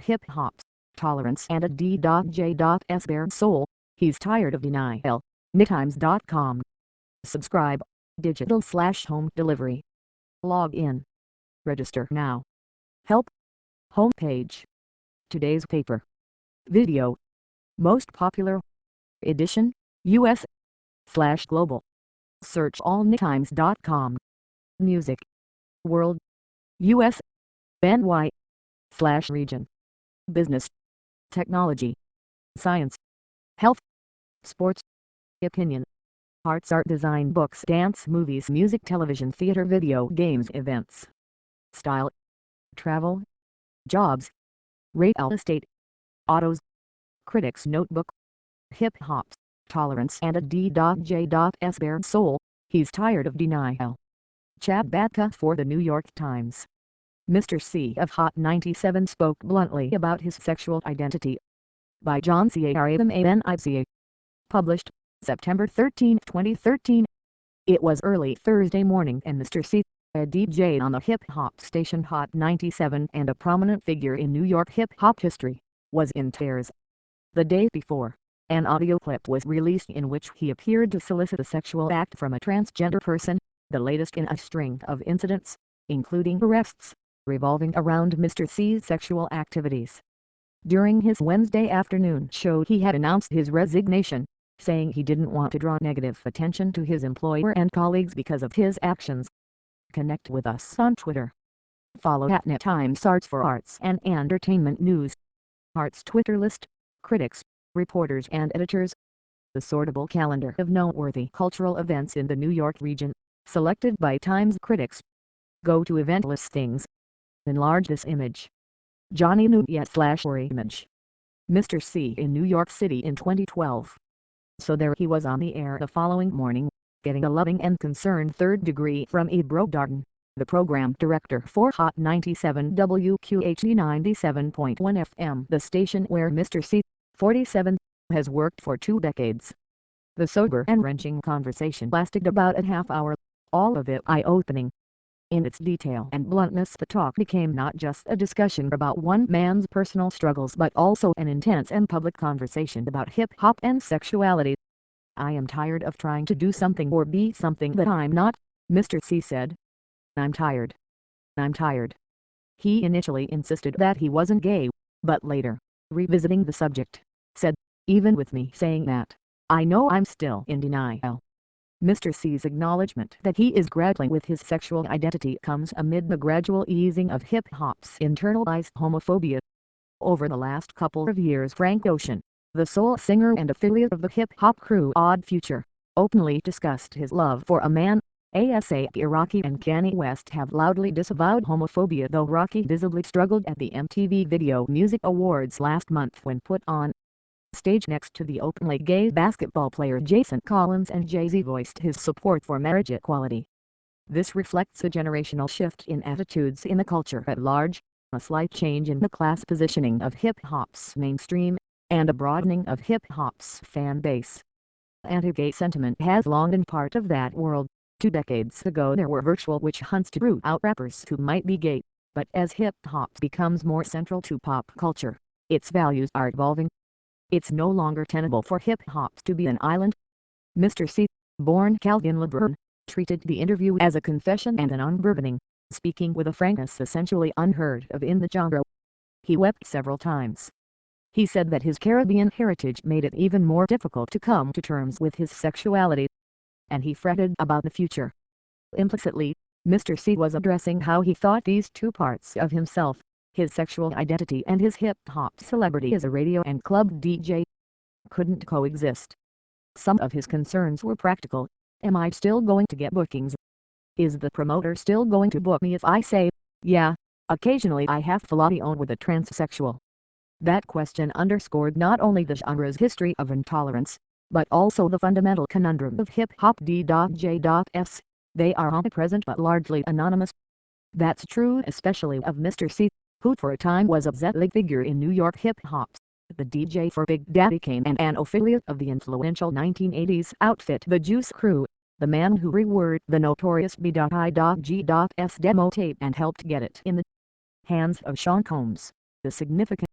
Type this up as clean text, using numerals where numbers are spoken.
Hip hop, tolerance and a D.J.'s bare soul. He's tired of denial. NewTimes.com. Subscribe. Digital/home delivery. Log in. Register now. Help. Homepage. Today's paper. Video. Most popular. Edition. US/global. Search all NewTimes.com. Music. World. US. NY/region. Business. Technology. Science. Health. Sports. Opinion. Arts, art, design, books, dance, movies, music, television, theater, video, games, events. Style. Travel. Jobs. Real estate. Autos. Critics Notebook. Hip hop, tolerance and a D.J.'s bare soul. He's tired of denial. Chad Batka for the New York Times. Mr. C of Hot 97 spoke bluntly about his sexual identity. By John Caramanica. Published September 13, 2013. It was early Thursday morning and Mr. C, a DJ on the hip-hop station Hot 97 and a prominent figure in New York hip-hop history, was in tears. The day before, an audio clip was released in which he appeared to solicit a sexual act from a transgender person, the latest in a string of incidents, including arrests, revolving around Mr. C's sexual activities. During his Wednesday afternoon show he had announced his resignation, saying he didn't want to draw negative attention to his employer and colleagues because of his actions. Connect with us on Twitter. Follow @NewTimesArts for arts and entertainment news. Arts Twitter list, critics, reporters and editors. The sortable calendar of noteworthy cultural events in the New York region, selected by Times critics. Go to event listings. Enlarge this image. Johnny Nunez/or image. Mr. C in New York City in 2012. So there he was on the air the following morning, getting a loving and concerned third degree from Ebro Darden, the program director for Hot 97 WQHD 97.1 FM, the station where Mr. C, 47, has worked for 2 decades. The sober and wrenching conversation lasted about a half hour, all of it eye-opening. In its detail and bluntness, the talk became not just a discussion about one man's personal struggles but also an intense and public conversation about hip-hop and sexuality. "I am tired of trying to do something or be something that I'm not," Mr. C said. I'm tired. He initially insisted that he wasn't gay, but later, revisiting the subject, said, "Even with me saying that, I know I'm still in denial." Mr. C's acknowledgement that he is grappling with his sexual identity comes amid the gradual easing of hip-hop's internalized homophobia. Over the last couple of years, Frank Ocean, the soul singer and affiliate of the hip-hop crew Odd Future, openly discussed his love for a man. ASAP Rocky and Kanye West have loudly disavowed homophobia, though Rocky visibly struggled at the MTV Video Music Awards last month when put on stage next to the openly gay basketball player Jason Collins, and Jay-Z voiced his support for marriage equality. This reflects a generational shift in attitudes in the culture at large, a slight change in the class positioning of hip-hop's mainstream, and a broadening of hip-hop's fan base. Anti-gay sentiment has long been part of that world. 2 decades ago there were virtual witch hunts to root out rappers who might be gay, but as hip-hop becomes more central to pop culture, its values are evolving. It's no longer tenable for hip-hop to be an island. Mr. C, born Calvin LeBron, treated the interview as a confession and an unburdening, speaking with a frankness essentially unheard of in the genre. He wept several times. He said that his Caribbean heritage made it even more difficult to come to terms with his sexuality, and he fretted about the future. Implicitly, Mr. C was addressing how he thought these two parts of himself, his sexual identity and his hip-hop celebrity as a radio and club DJ, couldn't coexist. Some of his concerns were practical. Am I still going to get bookings? Is the promoter still going to book me if I say, yeah, occasionally I have fallopian with a transsexual? That question underscored not only the genre's history of intolerance, but also the fundamental conundrum of hip-hop. D.J.'s, they are omnipresent but largely anonymous. That's true especially of Mr. C, who for a time was a Z-League figure in New York hip-hop. The DJ for Big Daddy Kane and an affiliate of the influential 1980s outfit The Juice Crew, the man who reworked the notorious B.I.G.'s demo tape and helped get it in the hands of Sean Combs, the significant